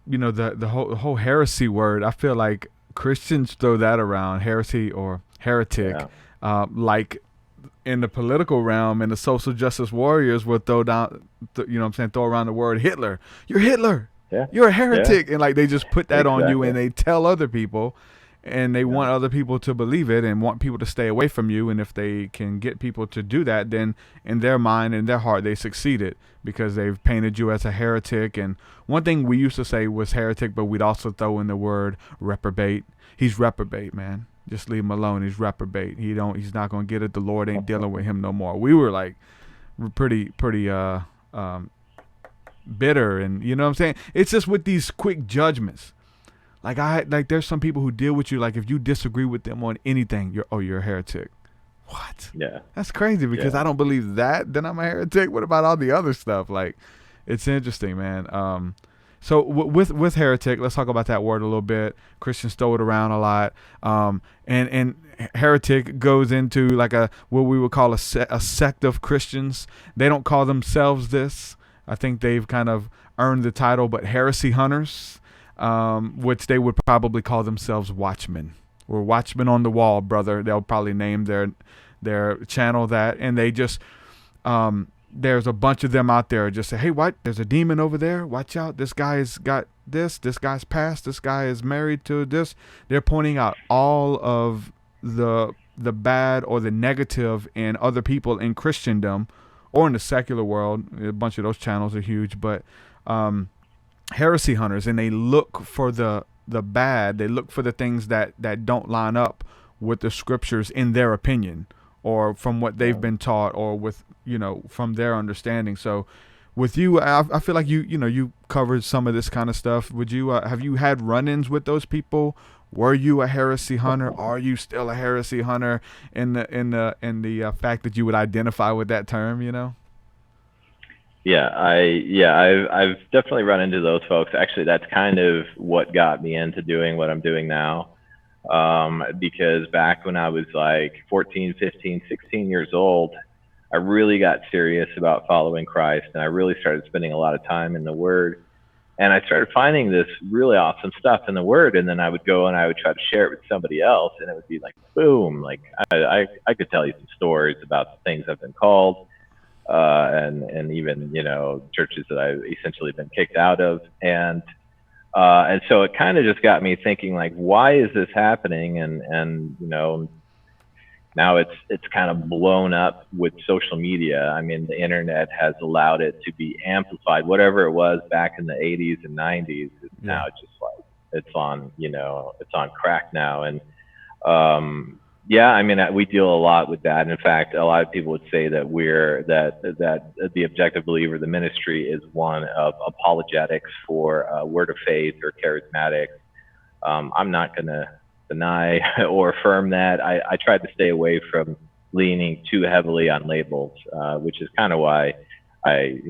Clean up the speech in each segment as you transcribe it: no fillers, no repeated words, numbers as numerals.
the whole heresy word. I feel like Christians throw that around, heresy or heretic, Yeah. like in the political realm, and the social justice warriors will throw down, what I'm saying, throw around the word Hitler. You're Hitler. Yeah. You're a Yeah. heretic, and like they just put that on you, Exactly. and they tell other people, and they Yeah. want other people to believe it, and want people to stay away from you. And if they can get people to do that, then in their mind, in their heart, they succeeded because they've painted you as a heretic. And one thing we used to say was heretic, but we'd also throw in the word reprobate. He's reprobate, man. Just leave him alone. He's reprobate. He's not gonna get it. The Lord ain't dealing with him no more. We were like, we're pretty um, bitter, and you know what I'm saying. It's just with these quick judgments. Like there's some people who deal with you like if you disagree with them on anything, you're a heretic. What? Yeah. That's crazy because Yeah. I don't believe that. Then I'm a heretic. What about all the other stuff? Like, it's interesting, man. So with heretic, let's talk about that word a little bit. Christians throw it around a lot. And heretic goes into like what we would call a sect of Christians. They don't call themselves this. I think they've kind of earned the title, but heresy hunters, which they would probably call themselves watchmen. We're watchmen on the wall, brother. They'll probably name their channel that, and they just there's a bunch of them out there just say, hey, what? There's a demon over there. Watch out. This guy's got this. This guy's past. This guy is married to this. They're pointing out all of the bad or the negative in other people in Christendom or in the secular world. A bunch of those channels are huge, but heresy hunters, and they look for the bad. They look for the things that don't line up with the scriptures in their opinion or from what they've Yeah. been taught or with from their understanding. So with you, I feel like you covered some of this kind of stuff. Would you have you had run-ins with those people? Were you a heresy hunter? Are you still a heresy hunter in the fact that you would identify with that term? I've definitely run into those folks. Actually, that's kind of what got me into doing what I'm doing now. Because back when I was like 14, 15, 16 years old, I really got serious about following Christ, and I really started spending a lot of time in the Word. And I started finding this really awesome stuff in the Word, and then I would go and I would try to share it with somebody else, and it would be like, boom, like I could tell you some stories about the things I've been called, and even churches that I've essentially been kicked out of, and so it kind of just got me thinking, like, why is this happening? And now it's kind of blown up with social media. I mean, the internet has allowed it to be amplified. Whatever it was back in the 80s and 90s, it's Yeah. now just like it's on crack now. And yeah, I mean, we deal a lot with that. In fact, a lot of people would say that that the Objective Believer, the ministry, is one of apologetics for Word of Faith or charismatics. I'm not going to deny or affirm that. I tried to stay away from leaning too heavily on labels, which is kind of why I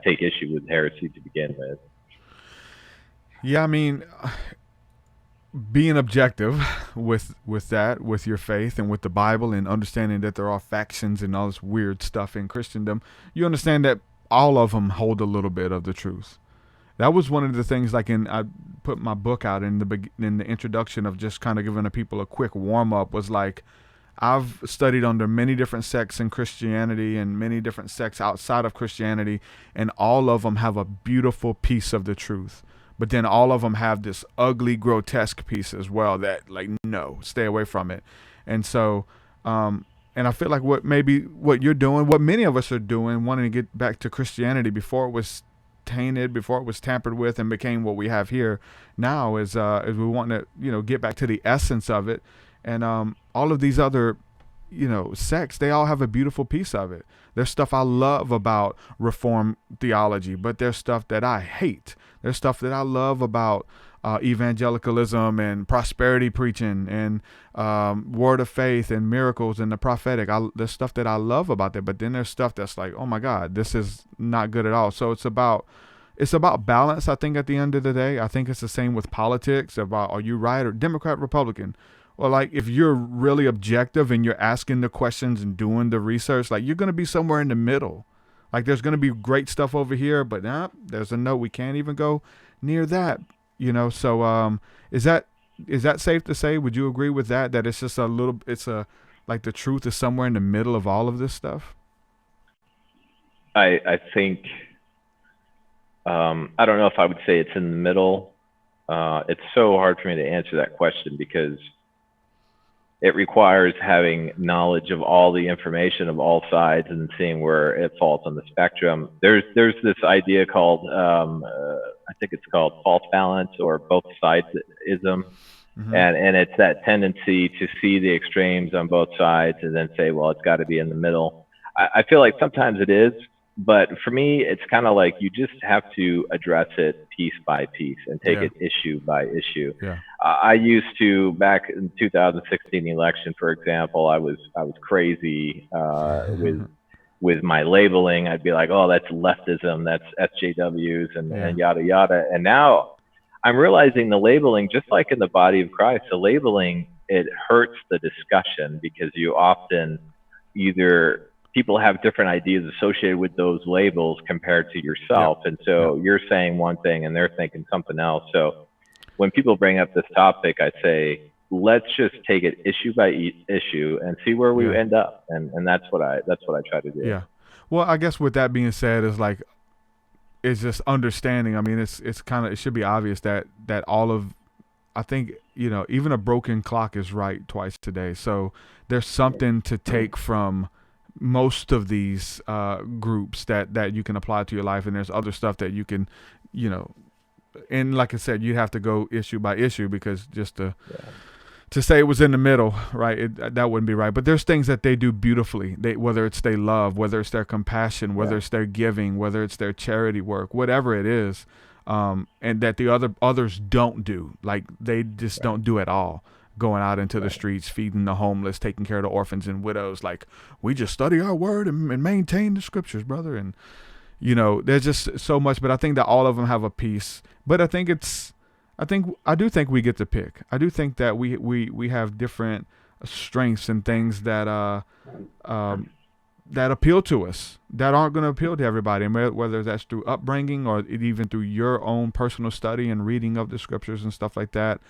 take issue with heresy to begin with. Yeah, I mean, being objective with your faith and with the Bible and understanding that there are factions and all this weird stuff in Christendom, you understand that all of them hold a little bit of the truth. That was one of the things. Like I put my book out in the introduction of just kind of giving the people a quick warm up. Was like, I've studied under many different sects in Christianity and many different sects outside of Christianity, and all of them have a beautiful piece of the truth. But then all of them have this ugly, grotesque piece as well that, like, no, stay away from it. And so, and I feel like what you're doing, what many of us are doing, wanting to get back to Christianity before it was tainted, before it was tampered with and became what we have here now, is we want to get back to the essence of it. And all of these other sects, they all have a beautiful piece of it. There's stuff I love about Reformed theology, but there's stuff that I hate. There's stuff that I love about evangelicalism and prosperity preaching and word of faith and miracles and the prophetic. There's stuff that I love about that, but then there's stuff that's like, oh my God, this is not good at all. So it's about balance. I think at the end of the day, I think it's the same with politics. About, are you right or Democrat, Republican? Well, like, if you're really objective and you're asking the questions and doing the research, like, you're going to be somewhere in the middle. Like there's going to be great stuff over here, but nah, there's a no. We can't even go near that. So is that safe to say? Would you agree with that? That it's just a little. It's a like the truth is somewhere in the middle of all of this stuff. I think I don't know if I would say it's in the middle. It's so hard for me to answer that question because it requires having knowledge of all the information of all sides and seeing where it falls on the spectrum. There's this idea called I think it's called false balance or both sidesism. Mm-hmm. And it's that tendency to see the extremes on both sides and then say, well, it's got to be in the middle. I feel like sometimes it is, but for me, it's kind of like you just have to address it piece by piece and take it issue by issue. Yeah. I used to, back in 2016 election, for example, I was crazy with my labeling. I'd be like, oh, that's leftism, that's SJWs and yada yada. And now I'm realizing the labeling, just like in the body of Christ, the labeling, it hurts the discussion because you often either people have different ideas associated with those labels compared to yourself. And so you're saying one thing and they're thinking something else. So when people bring up this topic, I say, let's just take it issue by issue and see where we end up. And that's what I try to do. Yeah. Well, I guess with that being said, is like, it's just understanding. I mean, it's kind of, it should be obvious that all of, I think, even a broken clock is right twice today. So there's something to take from most of these groups that you can apply to your life. And there's other stuff that you can, and like I said, you have to go issue by issue because just to say it was in the middle, right? That wouldn't be right. But there's things that they do beautifully. Whether it's their love, whether it's their compassion, whether it's their giving, whether it's their charity work, whatever it is, and that the others don't do. Like they just don't do at all. Going out into the streets, feeding the homeless, taking care of the orphans and widows. Like we just study our word and maintain the scriptures, brother. And there's just so much. But I think that all of them have a piece. But I do think we get to pick. I do think that we have different strengths and things that that appeal to us that aren't going to appeal to everybody. And whether that's through upbringing or even through your own personal study and reading of the scriptures and stuff like that.